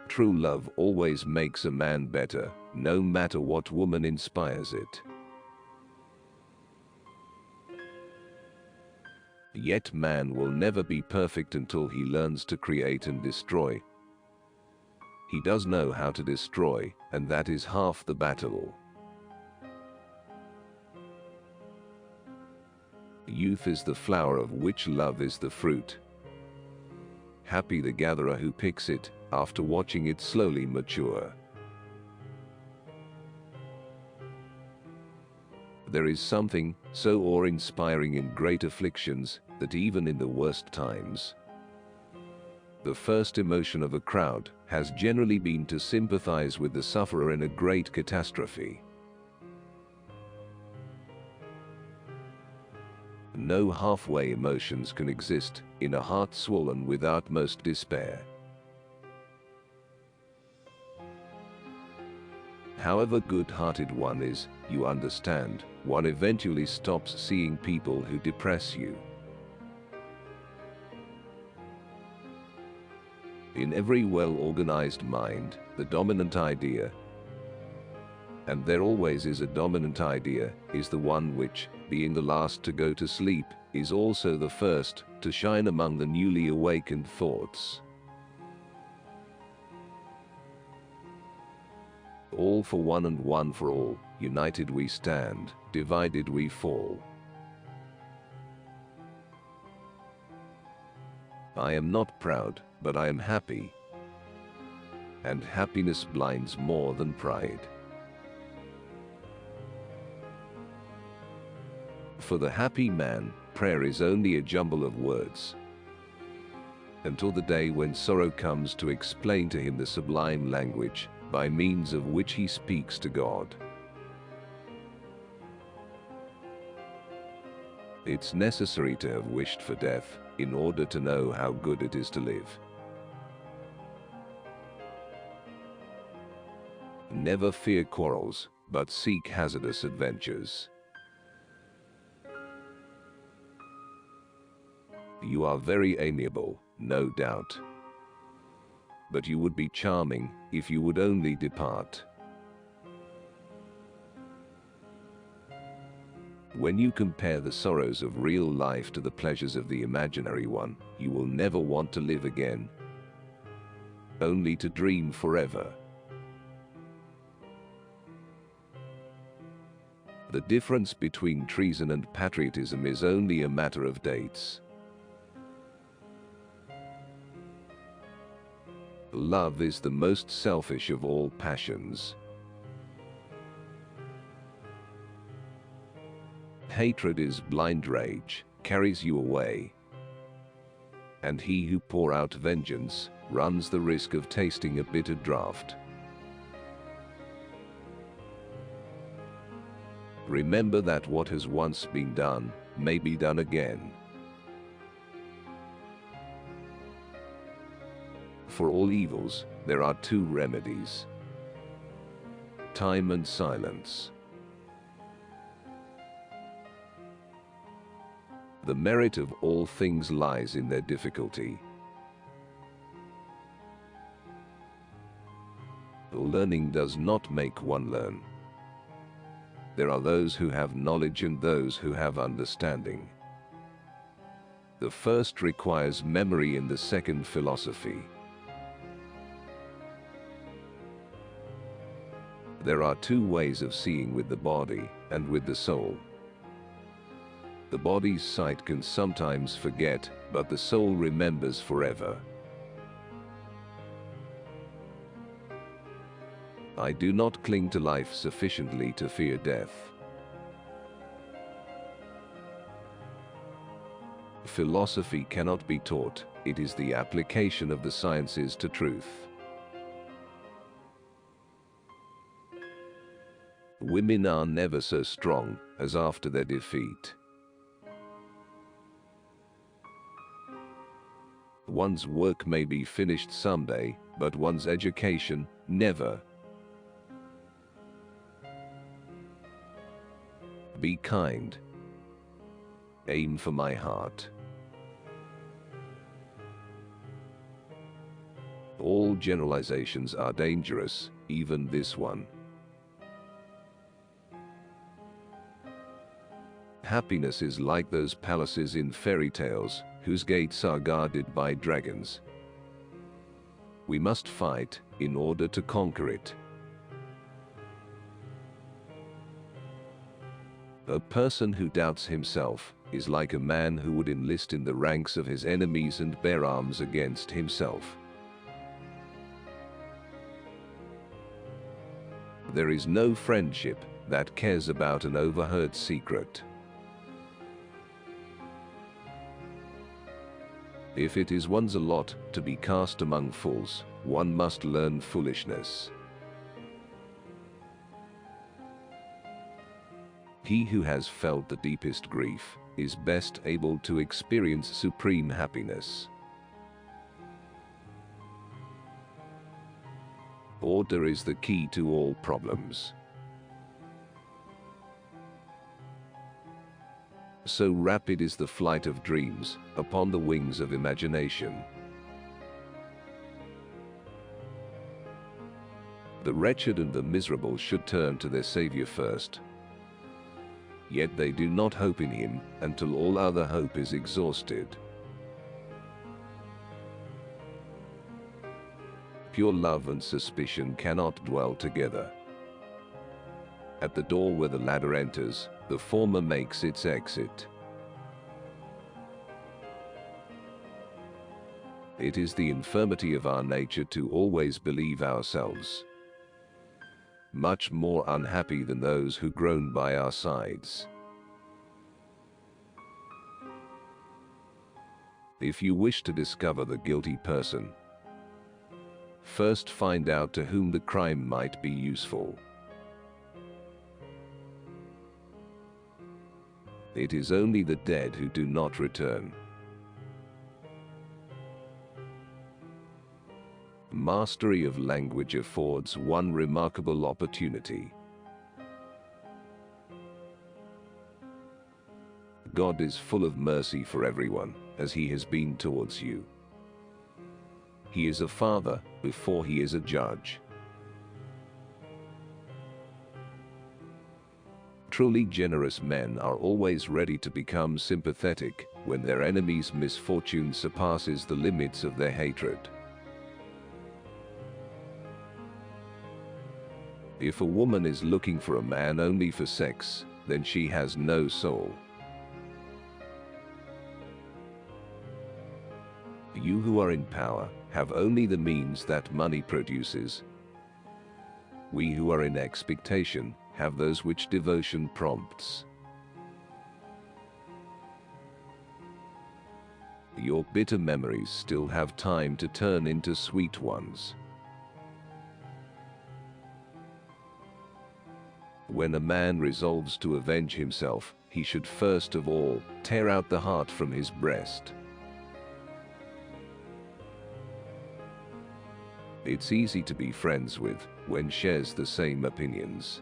True love always makes a man better, no matter what woman inspires it. Yet man will never be perfect until he learns to create and destroy. He does know how to destroy, and that is half the battle. Youth is the flower of which love is the fruit. Happy the gatherer who picks it, after watching it slowly mature. There is something so awe-inspiring in great afflictions, that even in the worst times, the first emotion of a crowd has generally been to sympathize with the sufferer in a great catastrophe. No halfway emotions can exist in a heart swollen with utmost despair. However good-hearted one is, you understand, one eventually stops seeing people who depress you. In every well-organized mind, the dominant idea, and there always is a dominant idea, is the one which, being the last to go to sleep, is also the first to shine among the newly awakened thoughts. All for one and one for all, united we stand, divided we fall. I am not proud, but I am happy. And happiness blinds more than pride. For the happy man, prayer is only a jumble of words. Until the day when sorrow comes to explain to him the sublime language, by means of which he speaks to God. It's necessary to have wished for death, in order to know how good it is to live. Never fear quarrels, but seek hazardous adventures. You are very amiable, no doubt. But you would be charming, if you would only depart. When you compare the sorrows of real life to the pleasures of the imaginary one, you will never want to live again. Only to dream forever. The difference between treason and patriotism is only a matter of dates. Love is the most selfish of all passions. Hatred is blind rage, carries you away. And he who pours out vengeance, runs the risk of tasting a bitter draught. Remember that what has once been done, may be done again. For all evils, there are two remedies: time and silence. The merit of all things lies in their difficulty. Learning does not make one learn. There are those who have knowledge and those who have understanding. The first requires memory and the second philosophy. There are two ways of seeing with the body and with the soul. The body's sight can sometimes forget, but the soul remembers forever. I do not cling to life sufficiently to fear death. Philosophy cannot be taught, it is the application of the sciences to truth. Women are never so strong as after their defeat. One's work may be finished someday, but one's education, never. Be kind. Aim for my heart. All generalizations are dangerous, even this one. Happiness is like those palaces in fairy tales, whose gates are guarded by dragons. We must fight in order to conquer it. A person who doubts himself is like a man who would enlist in the ranks of his enemies and bear arms against himself. There is no friendship that cares about an overheard secret. If it is one's lot to be cast among fools, one must learn foolishness. He who has felt the deepest grief is best able to experience supreme happiness. Order is the key to all problems. So rapid is the flight of dreams upon the wings of imagination. The wretched and the miserable should turn to their Savior first. Yet they do not hope in him until all other hope is exhausted. Pure love and suspicion cannot dwell together. At the door where the ladder enters, the former makes its exit. It is the infirmity of our nature to always believe ourselves much more unhappy than those who groan by our sides. If you wish to discover the guilty person, first find out to whom the crime might be useful. It is only the dead who do not return. Mastery of language affords one remarkable opportunity. God is full of mercy for everyone, as he has been towards you. He is a father before he is a judge. Truly generous men are always ready to become sympathetic when their enemy's misfortune surpasses the limits of their hatred. If a woman is looking for a man only for sex, then she has no soul. You who are in power have only the means that money produces. We who are in expectation have those which devotion prompts. Your bitter memories still have time to turn into sweet ones. When a man resolves to avenge himself, he should first of all tear out the heart from his breast. It's easy to be friends with when shares the same opinions.